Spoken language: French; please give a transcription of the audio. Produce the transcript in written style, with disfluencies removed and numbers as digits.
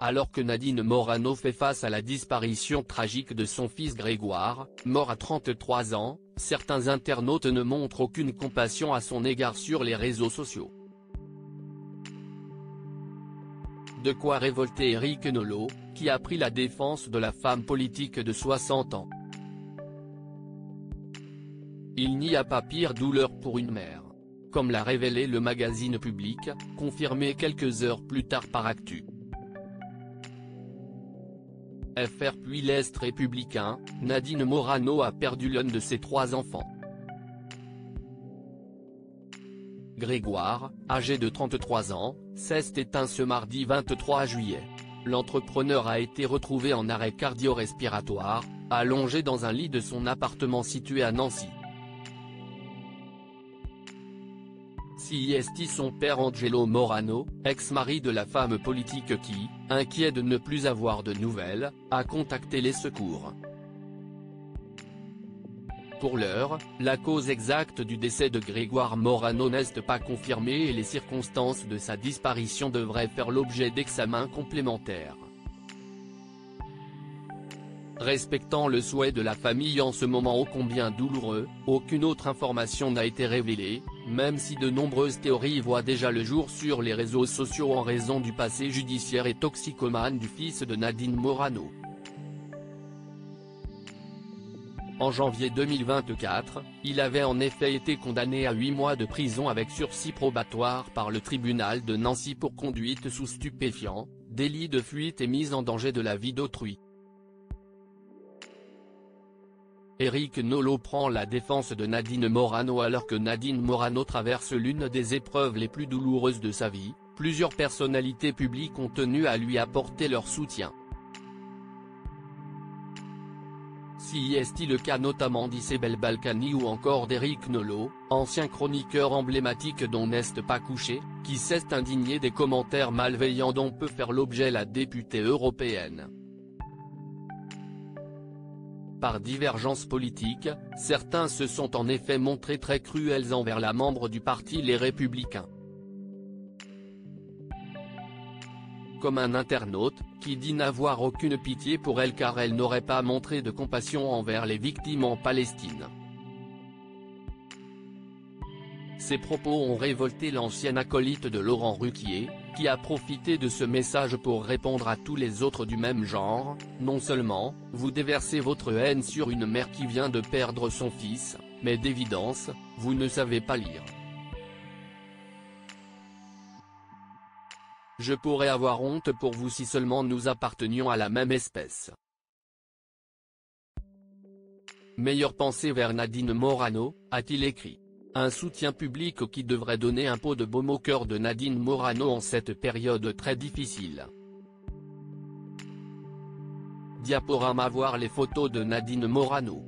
alors que Nadine Morano fait face à la disparition tragique de son fils Grégoire, mort à 33 ans, certains internautes ne montrent aucune compassion à son égard sur les réseaux sociaux. De quoi révolter Éric Nolot, qui a pris la défense de la femme politique de 60 ans. Il n'y a pas pire douleur pour une mère. Comme l'a révélé le magazine Public, confirmé quelques heures plus tard par Actu. FR puis l'Est républicain, Nadine Morano a perdu l'un de ses 3 enfants. Grégoire, âgé de 33 ans, s'est éteint ce mardi 23 juillet. L'entrepreneur a été retrouvé en arrêt cardio-respiratoire, allongé dans un lit de son appartement situé à Nancy. CIST son père Angelo Morano, ex-mari de la femme politique qui, inquiet de ne plus avoir de nouvelles, a contacté les secours. Pour l'heure, la cause exacte du décès de Grégoire Morano n'est pas confirmée et les circonstances de sa disparition devraient faire l'objet d'examens complémentaires. Respectant le souhait de la famille en ce moment ô combien douloureux, aucune autre information n'a été révélée, même si de nombreuses théories voient déjà le jour sur les réseaux sociaux en raison du passé judiciaire et toxicomane du fils de Nadine Morano. En janvier 2024, il avait en effet été condamné à 8 mois de prison avec sursis probatoire par le tribunal de Nancy pour conduite sous stupéfiants, délit de fuite et mise en danger de la vie d'autrui. Éric Nolot prend la défense de Nadine Morano alors que Nadine Morano traverse l'une des épreuves les plus douloureuses de sa vie. Plusieurs personnalités publiques ont tenu à lui apporter leur soutien. CIST le cas notamment d'Isabelle Balkany ou encore d'Éric Nolot, ancien chroniqueur emblématique dont n'est pas couché, qui s'est indigné des commentaires malveillants dont peut faire l'objet la députée européenne. Par divergence politique, certains se sont en effet montrés très cruels envers la membre du parti Les Républicains. Comme un internaute, qui dit n'avoir aucune pitié pour elle car elle n'aurait pas montré de compassion envers les victimes en Palestine. Ces propos ont révolté l'ancien acolyte de Laurent Ruquier, qui a profité de ce message pour répondre à tous les autres du même genre. Non seulement, vous déversez votre haine sur une mère qui vient de perdre son fils, mais d'évidence, vous ne savez pas lire. Je pourrais avoir honte pour vous si seulement nous appartenions à la même espèce. Meilleure pensée vers Nadine Morano, a-t-il écrit. Un soutien public qui devrait donner un pot de baume au cœur de Nadine Morano en cette période très difficile. Diaporama. Voir les photos de Nadine Morano.